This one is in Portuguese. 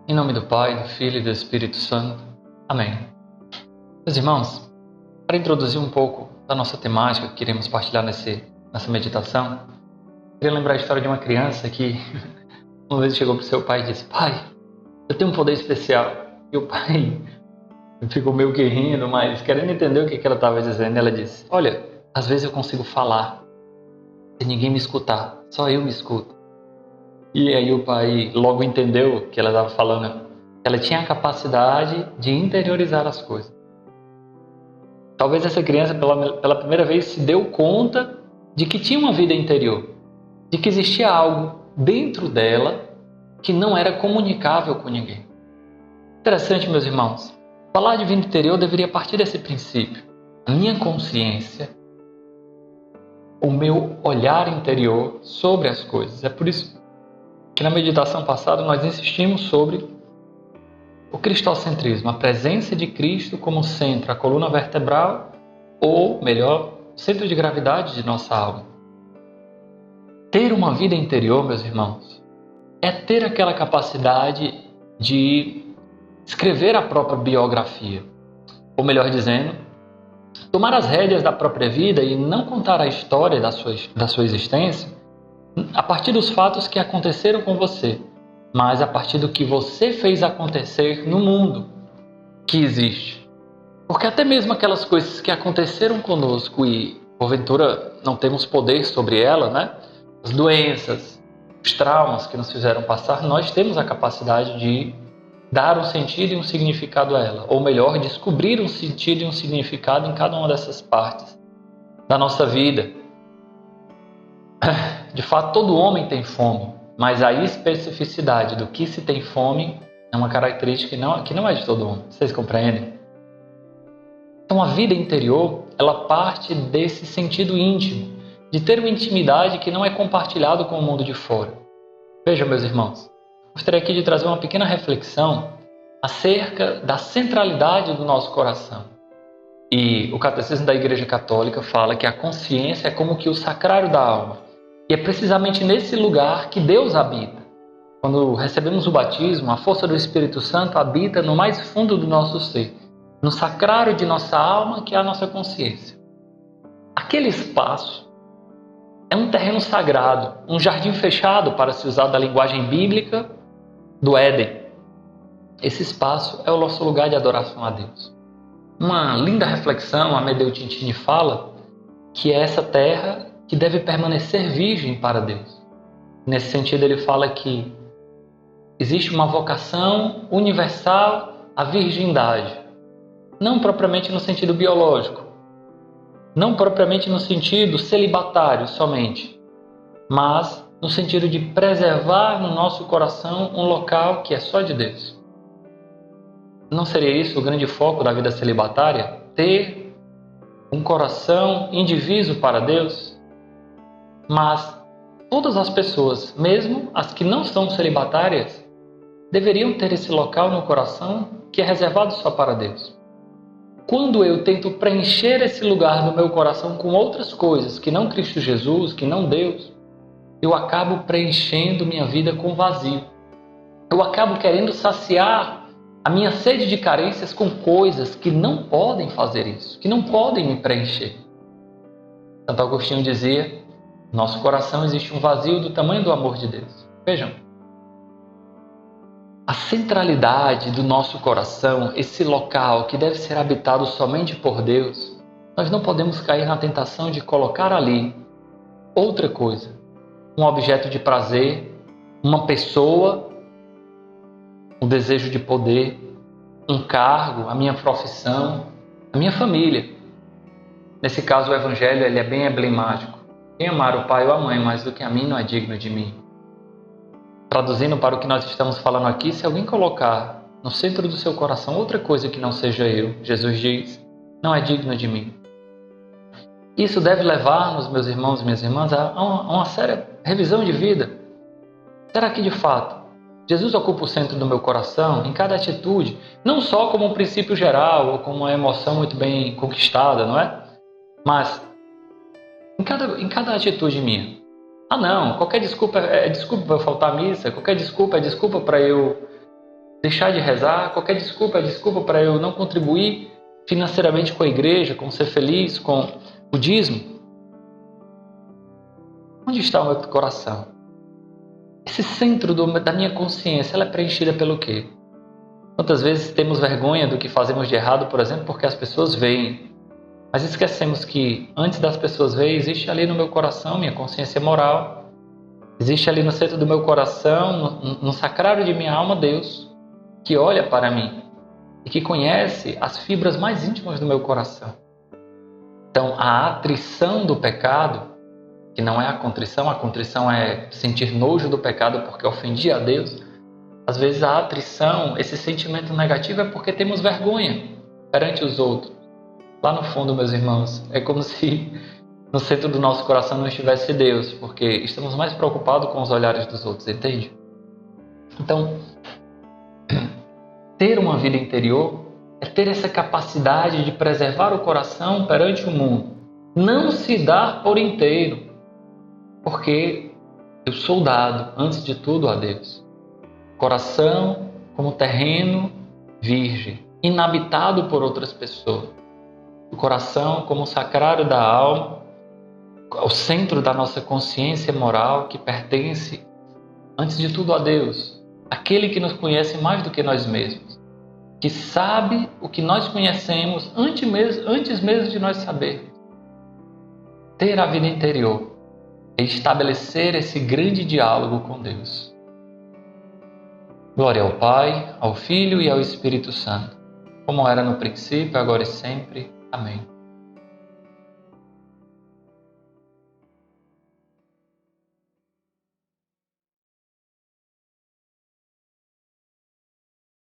Em nome do Pai, do Filho e do Espírito Santo. Amém. Meus irmãos, para introduzir um pouco da nossa temática que queremos partilhar nessa meditação, queria lembrar a história de uma criança que uma vez chegou para o seu pai e disse: "Pai, eu tenho um poder especial." E o pai ficou meio que rindo, mas querendo entender o que ela estava dizendo, ela disse: "Olha, às vezes eu consigo falar sem ninguém me escutar, só eu me escuto." E aí o pai logo entendeu que ela estava falando. Ela tinha a capacidade de interiorizar as coisas. Talvez essa criança, pela primeira vez, se deu conta de que tinha uma vida interior, de que existia algo dentro dela que não era comunicável com ninguém. Interessante, meus irmãos. Falar de vida interior deveria partir desse princípio. A minha consciência, o meu olhar interior sobre as coisas. É por isso que na meditação passada nós insistimos sobre o cristocentrismo, a presença de Cristo como centro, a coluna vertebral, ou melhor, centro de gravidade de nossa alma. Ter uma vida interior, meus irmãos, é ter aquela capacidade de escrever a própria biografia. Ou melhor dizendo, tomar as rédeas da própria vida e não contar a história da sua existência a partir dos fatos que aconteceram com você, mas a partir do que você fez acontecer no mundo que existe. Porque até mesmo aquelas coisas que aconteceram conosco e, porventura, não temos poder sobre ela, né? As doenças, os traumas que nos fizeram passar, nós temos a capacidade de dar um sentido e um significado a ela. Ou melhor, descobrir um sentido e um significado em cada uma dessas partes da nossa vida. De fato, todo homem tem fome, mas a especificidade do que se tem fome é uma característica que não é de todo homem. Vocês compreendem? Então, a vida interior, ela parte desse sentido íntimo, de ter uma intimidade que não é compartilhado com o mundo de fora. Vejam, meus irmãos, gostaria aqui de trazer uma pequena reflexão acerca da centralidade do nosso coração. E o Catecismo da Igreja Católica fala que a consciência é como que o sacrário da alma. E é precisamente nesse lugar que Deus habita. Quando recebemos o batismo, a força do Espírito Santo habita no mais fundo do nosso ser, no sacrário de nossa alma, que é a nossa consciência. Aquele espaço é um terreno sagrado, um jardim fechado, para se usar da linguagem bíblica, do Éden. Esse espaço é o nosso lugar de adoração a Deus. Uma linda reflexão, Amedeo Tintini fala que é essa terra que deve permanecer virgem para Deus. Nesse sentido, ele fala que existe uma vocação universal à virgindade, não propriamente no sentido biológico, não propriamente no sentido celibatário somente, mas no sentido de preservar no nosso coração um local que é só de Deus. Não seria isso o grande foco da vida celibatária? Ter um coração indiviso para Deus? Mas todas as pessoas, mesmo as que não são celibatárias, deveriam ter esse local no coração que é reservado só para Deus. Quando eu tento preencher esse lugar no meu coração com outras coisas que não Cristo Jesus, que não Deus, eu acabo preenchendo minha vida com vazio. Eu acabo querendo saciar a minha sede de carências com coisas que não podem fazer isso, que não podem me preencher. Santo Agostinho dizia: no nosso coração existe um vazio do tamanho do amor de Deus. Vejam, a centralidade do nosso coração, esse local que deve ser habitado somente por Deus, nós não podemos cair na tentação de colocar ali outra coisa, um objeto de prazer, uma pessoa, um desejo de poder, um cargo, a minha profissão, a minha família. Nesse caso, o Evangelho ele é bem emblemático. Quem amar o pai ou a mãe mais do que a mim não é digno de mim. Traduzindo para o que nós estamos falando aqui, se alguém colocar no centro do seu coração outra coisa que não seja eu, Jesus diz, não é digno de mim. Isso deve levar-nos, meus irmãos e minhas irmãs, a uma séria revisão de vida. Será que de fato Jesus ocupa o centro do meu coração, em cada atitude, não só como um princípio geral ou como uma emoção muito bem conquistada, não é? Mas em cada atitude minha. Ah não, qualquer desculpa é desculpa para eu faltar à missa, qualquer desculpa é desculpa para eu deixar de rezar, qualquer desculpa é desculpa para eu não contribuir financeiramente com a igreja, com ser feliz, com o dízimo. Onde está o meu coração? Esse centro da minha consciência, ela é preenchida pelo quê? Quantas vezes temos vergonha do que fazemos de errado, por exemplo, porque as pessoas veem. Mas esquecemos que antes das pessoas verem, existe ali no meu coração minha consciência moral. Existe ali no centro do meu coração, no sacrário de minha alma, Deus, que olha para mim e que conhece as fibras mais íntimas do meu coração. Então, a atrição do pecado, que não é a contrição é sentir nojo do pecado porque ofendi a Deus. Às vezes a atrição, esse sentimento negativo é porque temos vergonha perante os outros. Lá no fundo, meus irmãos, é como se no centro do nosso coração não estivesse Deus, porque estamos mais preocupados com os olhares dos outros, entende? Então, ter uma vida interior é ter essa capacidade de preservar o coração perante o mundo. Não se dar por inteiro, porque eu sou dado, antes de tudo, a Deus. Coração como terreno virgem, inabitado por outras pessoas. O coração como sacrário da alma, o centro da nossa consciência moral que pertence, antes de tudo, a Deus. Aquele que nos conhece mais do que nós mesmos. Que sabe o que nós conhecemos antes mesmo de nós sabermos. Ter a vida interior é estabelecer esse grande diálogo com Deus. Glória ao Pai, ao Filho e ao Espírito Santo, como era no princípio, agora e sempre. Amém.